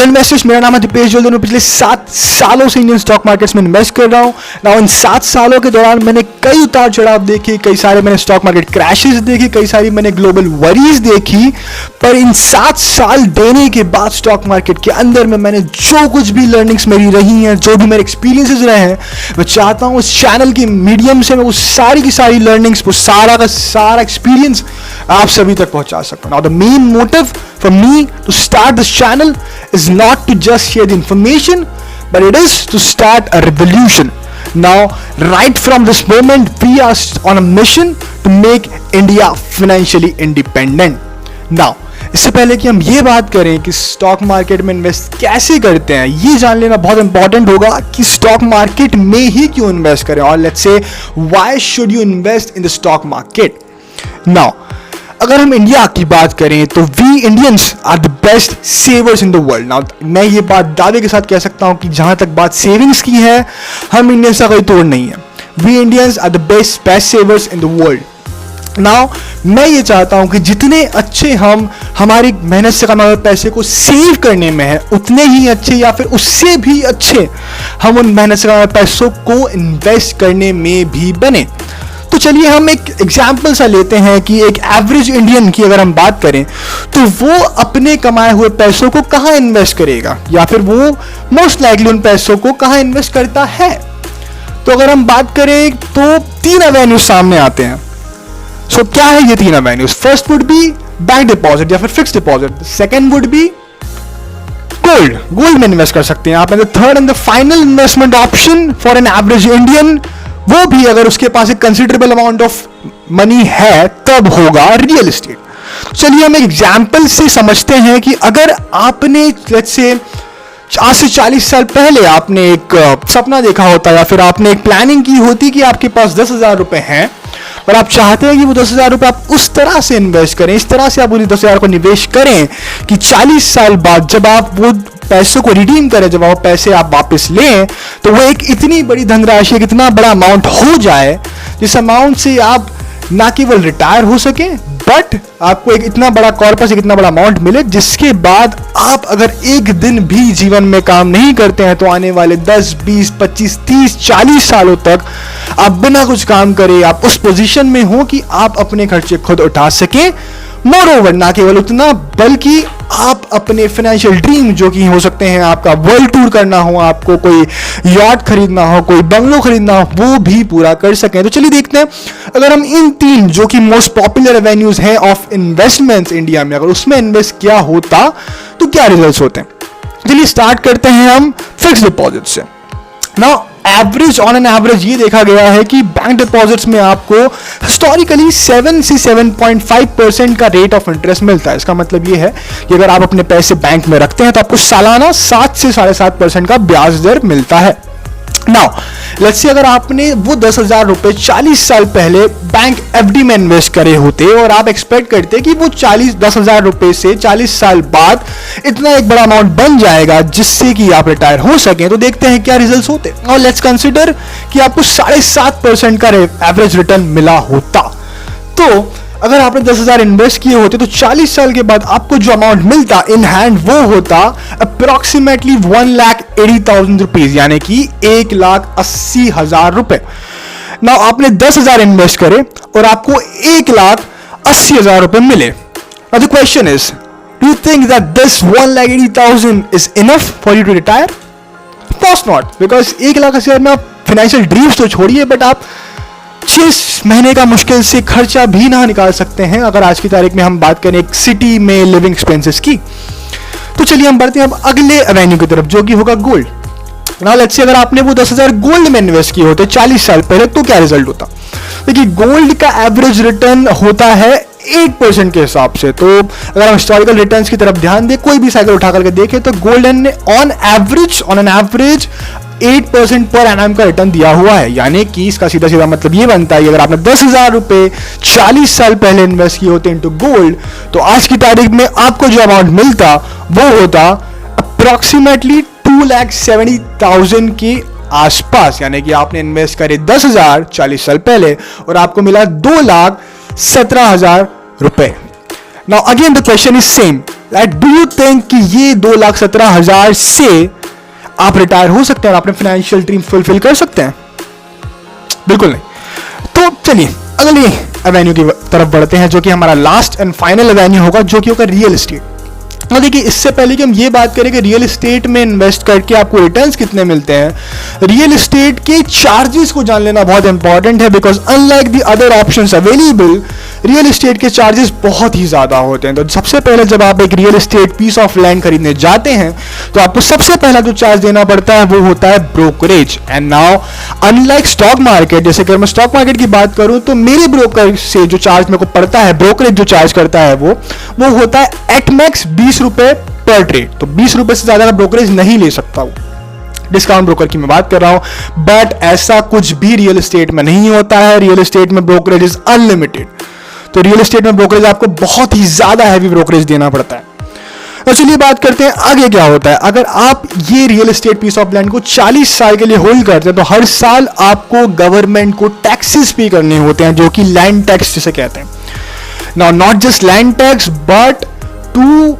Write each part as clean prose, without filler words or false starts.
Investors, मेरा नाम है दीपेश जोल्दर। मैं पिछले 7 सालों से इंडियन स्टॉक मार्केट्स में इन्वेस्ट कर रहा हूँ। नाउ इन 7 सालों के दौरान मैंने कई उतार चढ़ाव देखे, कई सारे मैंने स्टॉक मार्केट क्रैशेस देखे, कई सारी मैंने ग्लोबल वरीज देखी। पर इन 7 साल देने के बाद स्टॉक मार्केट के अंदर में मैंने जो कुछ भी लर्निंग्स मेरी रही हैं, जो भी मेरे एक्सपीरियंसेस रहे हैं, मैं चाहता हूँ इस चैनल के मीडियम से मैं वो सारी की सारी लर्निंग्स, वो सारा का सारा एक्सपीरियंस आप सभी तक पहुंचा सकूं। Now the main motive for me to start this channel is not to just share the information, but it is to start a revolution. Now, right from this moment, we are on a mission to make India financially independent. Now, इससे पहले कि हम ये बात करें कि stock market में invest कैसे करते हैं, ये जान लेना बहुत इंपॉर्टेंट होगा कि स्टॉक मार्केट में ही क्यों इन्वेस्ट करें, और let's say why should you invest in the stock market. Now, अगर हम इंडिया की बात करें तो we Indians are the best savers in the world. Now मैं ये बात दावे के साथ कह सकता हूं कि जहां तक बात सेविंग्स की है, हम इंडियंस का कोई तोड़ नहीं है। We Indians are the best savers in the world. Now मैं ये चाहता हूं कि जितने अच्छे हम हमारी मेहनत से कमाए हुए पैसे को सेव करने में है, उतने ही अच्छे या फिर उससे भी अच्छे हम उन मेहनत से कमाए हुए पैसों को इन्वेस्ट करने में भी बने। तो चलिए हम एक एग्जाम्पल सा लेते हैं कि एक एवरेज इंडियन की अगर हम बात करें तो वो अपने कमाए हुए पैसों को कहां इन्वेस्ट करेगा, या फिर वो मोस्ट लाइकली उन पैसों को कहां इन्वेस्ट करता है। तो अगर हम बात करें तो 3 एवेन्यूज सामने आते हैं। सो क्या है ये 3 avenues? First would be bank deposit या फिर fix deposit, second would be gold में इन्वेस्ट कर सकते हैं आप। And the third and the final investment option for an average Indian, वो भी अगर उसके पास एक कंसिडरेबल अमाउंट ऑफ मनी है तब होगा रियल एस्टेट। चलिए हम एक एग्जाम्पल से समझते हैं कि अगर आपने लेट्स से आज से 40 साल पहले आपने एक सपना देखा होता, या फिर आपने एक प्लानिंग की होती कि आपके पास 10,000 रुपए हैं और आप चाहते हैं कि वो 10,000 रुपए आप उस तरह से इन्वेस्ट करें, इस तरह से आप उन 10,000 को निवेश करें कि 40 साल बाद जब आप वो पैसों को रिडीम करें, जब वो पैसे आप वापस लें, तो वो एक इतनी बड़ी धनराशि, एक इतना बड़ा अमाउंट हो जाए जिस अमाउंट से आप ना केवल रिटायर हो सके, बट आपको एक इतना बड़ा कॉर्पस, एक इतना बड़ा अमाउंट मिले जिसके बाद आप अगर एक दिन भी जीवन में काम नहीं करते हैं तो आने वाले 10, 20, 25, 30, 40 सालों तक आप बिना कुछ काम करे आप उस पोजीशन में हो कि आप अपने खर्चे खुद उठा सके। मोरओवर, ना केवल उतना बल्कि आप अपने फाइनेंशियल ड्रीम, जो कि हो सकते हैं आपका वर्ल्ड टूर करना हो, आपको कोई यॉट खरीदना हो, कोई बंगलो खरीदना हो, वो भी पूरा कर सकें। तो चलिए देखते हैं, अगर हम इन 3 जो कि मोस्ट पॉपुलर एवेन्यूज हैं ऑफ इन्वेस्टमेंट्स इंडिया में, अगर उसमें इन्वेस्ट किया होता तो क्या रिजल्ट्स होते हैं। चलिए स्टार्ट करते हैं हम फिक्स डिपॉजिट से। Now average on an average ये देखा गया है कि बैंक डिपॉजिट्स में आपको हिस्टोरिकली 7 से 7.5% का रेट ऑफ इंटरेस्ट मिलता है। इसका मतलब ये है कि अगर आप अपने पैसे बैंक में रखते हैं तो आपको सालाना 7 से 7.5% का ब्याज दर मिलता है। नाउ लेट्स से अगर आपने वो 10,000 रुपए 40 साल पहले बैंक एफडी में इन्वेस्ट करे होते और आप एक्सपेक्ट करते कि वो 10,000 रुपए से 40 साल बाद इतना एक बड़ा अमाउंट बन जाएगा जिससे कि आप रिटायर हो सकें, तो देखते हैं क्या रिजल्ट्स होते। और लेट्स कंसिडर कि आपको 7.5% का एवरेज रिटर्न मिला होता। तो अगर आपने 10,000 इन्वेस्ट किए होते तो 40 साल के बाद आपको जो अमाउंट मिलता इन हैंड वो होता अप्रोक्सीमेटली 1,80,000 रुपीज, यानी कि 1,80,000 रुपए। ना आपने 10,000 इन्वेस्ट करे और आपको 1,80,000 रुपए मिले। Now the question is, do you think that this 1,80,000 is enough for you to retire? Of course not, because 1,80,000 में आप फाइनेंशियल ड्रीम्स तो छोड़िए, बट आप 6 महीने का मुश्किल से खर्चा भी ना निकाल सकते हैं अगर आज की तारीख में हम बात करें एक सिटी में लिविंग एक्सपेंसेस की। तो चलिए हम बढ़ते हैं अब अगले एवेन्यू की तरफ, जो कि होगा गोल्ड। नाउ लेट्स से अगर आपने वो 10,000 गोल्ड में इन्वेस्ट किए होते 40 साल पहले, तो क्या रिजल्ट होता। देखिए गोल्ड का एवरेज रिटर्न होता है 8% के हिसाब से। तो अगर हम हिस्टोरिकल रिटर्न्स की तरफ ध्यान दें, कोई भी साइकिल उठा करके देखें, तो गोल्ड ने on an average 8% per annum का रिटर्न दिया हुआ है। यानी कि इसका सीधा सीधा मतलब ये बनता है कि अगर आपने 10,000 रुपए 40 साल पहले इन्वेस्ट किए होते इनटू गोल्ड, तो आज की तारीख में आपको जो अमाउंट मिलता वो होता अप्रोक्सीमेटली 2,70,000 के आसपास। यानी कि आपने इन्वेस्ट करे 10,000 40 साल पहले और आपको मिला 2,17,000 रुपए। Now again the question is same, do you think कि ये 2,17,000 से आप रिटायर हो सकते हैं और अपने फाइनेंशियल ड्रीम फुलफिल कर सकते हैं? बिल्कुल नहीं। तो चलिए अगली एवेन्यू की तरफ बढ़ते हैं, जो कि हमारा लास्ट एंड फाइनल एवेन्यू होगा, जो कि होगा रियल एस्टेट। तो देखिए, इससे पहले कि हम ये बात करें कि रियल एस्टेट में इन्वेस्ट करके आपको रिटर्न्स कितने मिलते हैं, रियल एस्टेट के चार्जेस को जान लेना बहुत इंपॉर्टेंट है, because unlike the other options available, real estate के चार्जेस बहुत ही ज्यादा होते हैं। तो सबसे पहले जब आप एक real estate piece of land खरीदने जाते हैं तो आपको सबसे पहला जो चार्ज देना पड़ता है वो होता है brokerage. And now unlike stock market, जैसे कि मैं स्टॉक मार्केट की बात करूं तो मेरे ब्रोकर से जो चार्ज मेरे को पड़ता है, ब्रोकरेज जो चार्ज करता है वो होता है एट मैक्स 20 रुपए पर ट्रेड। तो 20 रुपए से ज्यादा का ब्रोकरेज नहीं ले सकता हूं, डिस्काउंट ब्रोकर की मैं बात कर रहा हूं। बट ऐसा कुछ भी रियल एस्टेट में नहीं होता है। रियल एस्टेट में ब्रोकरेज इज अनलिमिटेड। तो रियल एस्टेट में ब्रोकरेज आपको बहुत ही ज्यादा हैवी ब्रोकरेज देना पड़ता है। तो चलिए बात करते हैं आगे क्या होता है। अगर आप ये real estate piece of land को 40 साल के लिए होल्ड करते हैं तो हर साल आपको गवर्नमेंट को टैक्सेस पे करने होते हैं, जो कि लैंड टैक्स जिसे कहते हैं। Now not just land tax but to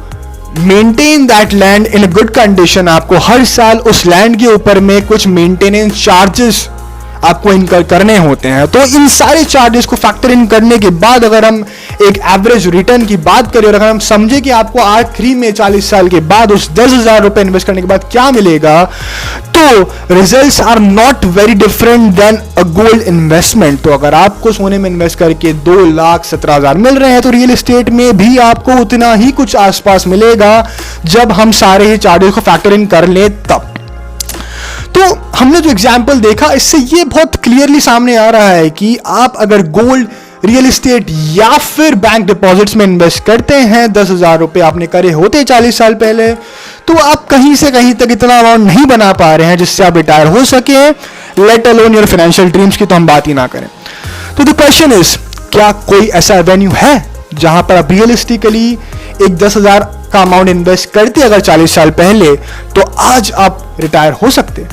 maintain that land in a good condition, आपको हर साल उस लैंड के ऊपर में कुछ मेंटेनेंस चार्जेस आपको इनकर करने होते हैं। तो इन सारे चार्जेस को फैक्टर इन करने के बाद अगर हम एक एवरेज रिटर्न की बात करें और अगर हम समझे कि आपको आखिरी में 40 साल के बाद उस 10,000 रुपए इन्वेस्ट करने के बाद क्या मिलेगा, तो results are not very different than a gold investment. तो अगर आपको सोने में इन्वेस्ट करके 2,17,000 मिल रहे हैं तो रियल एस्टेट में भी आपको उतना ही कुछ आसपास मिलेगा जब हम सारे ही चार्जेस को फैक्टर इन कर ले तब। तो हमने जो एग्जाम्पल देखा इससे ये बहुत क्लियरली सामने आ रहा है कि आप अगर गोल्ड, रियल एस्टेट या फिर बैंक डिपॉजिट्स में इन्वेस्ट करते हैं, 10,000 रुपए आपने करे होते 40 साल पहले, तो आप कहीं से कहीं तक इतना अमाउंट नहीं बना पा रहे हैं जिससे आप रिटायर हो सके, let alone your financial dreams की तो हम बात ही ना करें। तो द क्वेश्चन इज, क्या कोई ऐसा एवेन्यू है जहां पर आप रियलिस्टिकली एक 10,000 का अमाउंट इन्वेस्ट करते अगर 40 साल पहले, तो आज आप रिटायर हो सकते?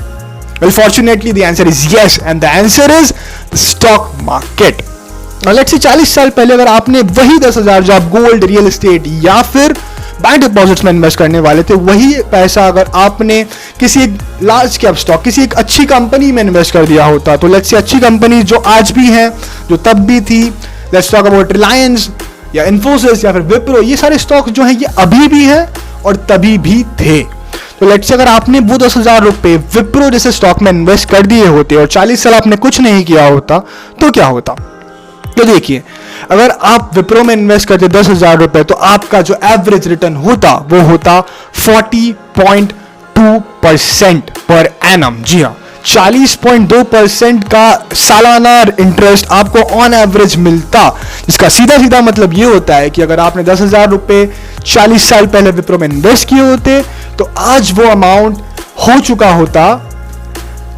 Well, fortunately, the answer is yes, and the answer is the stock market. Now, let's say 40 साल पहले अगर आपने वही 10,000 जो आप गोल्ड, रियल एस्टेट या फिर बैंक डिपॉजिट्स में इन्वेस्ट करने वाले थे, वही पैसा अगर आपने किसी एक लार्ज कैप स्टॉक, किसी एक अच्छी कंपनी में इन्वेस्ट कर दिया होता, तो लेट्स से अच्छी कंपनी जो आज भी है, जो तब भी थी, लेट्स टॉक अबाउट रिलायंस या इन्फोसिस या फिर विप्रो, ये सारे स्टॉक्स जो हैं ये अभी भी है और तभी भी थे। तो लेट्स से अगर आपने वो 10,000 रुपए विप्रो जैसे स्टॉक में इन्वेस्ट कर दिए होते और 40 साल आपने कुछ नहीं किया होता तो क्या होता? तो देखिए, अगर आप विप्रो में इन्वेस्ट करते 10,000 रुपए तो आपका जो एवरेज रिटर्न होता वो होता 40.2% पर एनम। जी हाँ, 40.2% का सालाना इंटरेस्ट आपको ऑन एवरेज मिलता, जिसका सीधा सीधा मतलब ये होता है कि अगर आपने 10,000 रुपए 40 साल पहले विप्रो में इन्वेस्ट किए होते तो आज वो अमाउंट हो चुका होता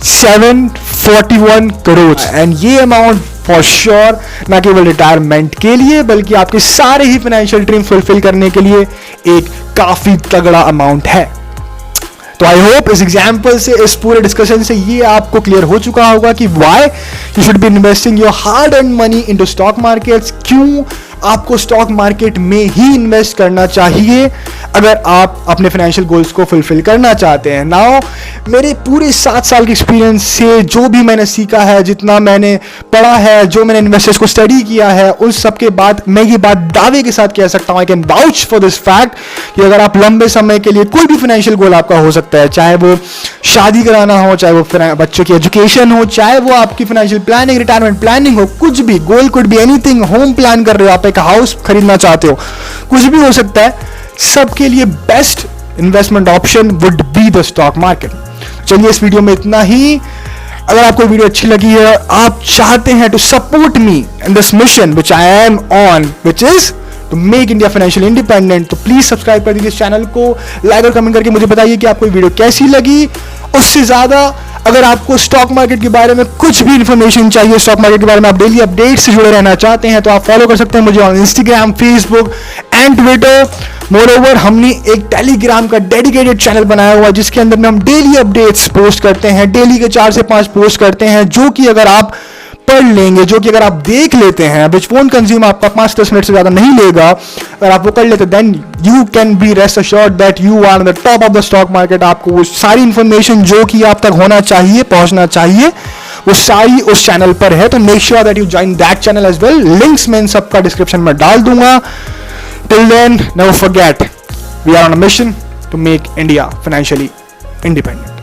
741 करोड़। एंड ये अमाउंट फॉर श्योर ना केवल रिटायरमेंट के लिए बल्कि आपके सारे ही फाइनेंशियल ड्रीम फुलफिल करने के लिए एक काफी तगड़ा अमाउंट है। तो आई होप इस एग्जाम्पल से, इस पूरे डिस्कशन से ये आपको क्लियर हो चुका होगा कि why you should be investing your hard earned money into stock markets. क्यों आपको स्टॉक मार्केट में ही इन्वेस्ट करना चाहिए अगर आप अपने फाइनेंशियल गोल्स को फुलफिल करना चाहते हैं। नाउ मेरे पूरे 7 साल के एक्सपीरियंस से जो भी मैंने सीखा है, जितना मैंने पढ़ा है, जो मैंने इन्वेस्टर्स को स्टडी किया है, उस सब के बाद मैं ये बात दावे के साथ कह सकता हूं, I can vouch for this fact कि अगर आप लंबे समय के लिए कोई भी फाइनेंशियल गोल आपका हो सकता है, चाहे वो शादी कराना हो, चाहे वो बच्चों की एजुकेशन हो, चाहे वो आपकी फाइनेंशियल प्लानिंग, रिटायरमेंट प्लानिंग हो, कुछ भी goal could be anything, home plan कर रहे हो, आप एक हाउस खरीदना चाहते हो, कुछ भी हो सकता है, सबके लिए best investment option would be the stock market. चलिए इस वीडियो में इतना ही। अगर आपको वीडियो अच्छी लगी है, आप चाहते हैं to support me in this mission which I am on, which is to make India financial independent, तो प्लीज सब्सक्राइब कर दीजिए इस चैनल को, लाइक और कमेंट करके मुझे बताइए कि आपको वीडियो कैसी लगी। उससे ज्यादा अगर आपको स्टॉक मार्केट के बारे में कुछ भी इंफॉर्मेशन चाहिए, स्टॉक मार्केट के बारे में आप डेली अपडेट से जुड़े रहना चाहते हैं, तो आप फॉलो कर सकते हैं मुझे on Instagram, Facebook and Twitter. Moreover हमने एक टेलीग्राम का डेडिकेटेड चैनल बनाया हुआ है जिसके अंदर में हम डेली अपडेट्स पोस्ट करते हैं, डेली के 4 से 5 पोस्ट करते हैं, जो कि अगर आप पढ़ लेंगे, जो कि अगर आप देख लेते हैं, विच वोंट कंज्यूम आपका 5-10 मिनट से ज़्यादा नहीं लेगा, अगर आप वो कर लेते, then you can be rest assured that you are the top of the stock market. आपको वो सारी इंफॉर्मेशन जो कि आप तक होना चाहिए, पहुंचना चाहिए, वो सारी उस चैनल पर है। तो make sure that you join that channel as well. Links मैं इन सबका डिस्क्रिप्शन में डाल दूंगा। Till then, never forget, we are on a mission to make India financially independent.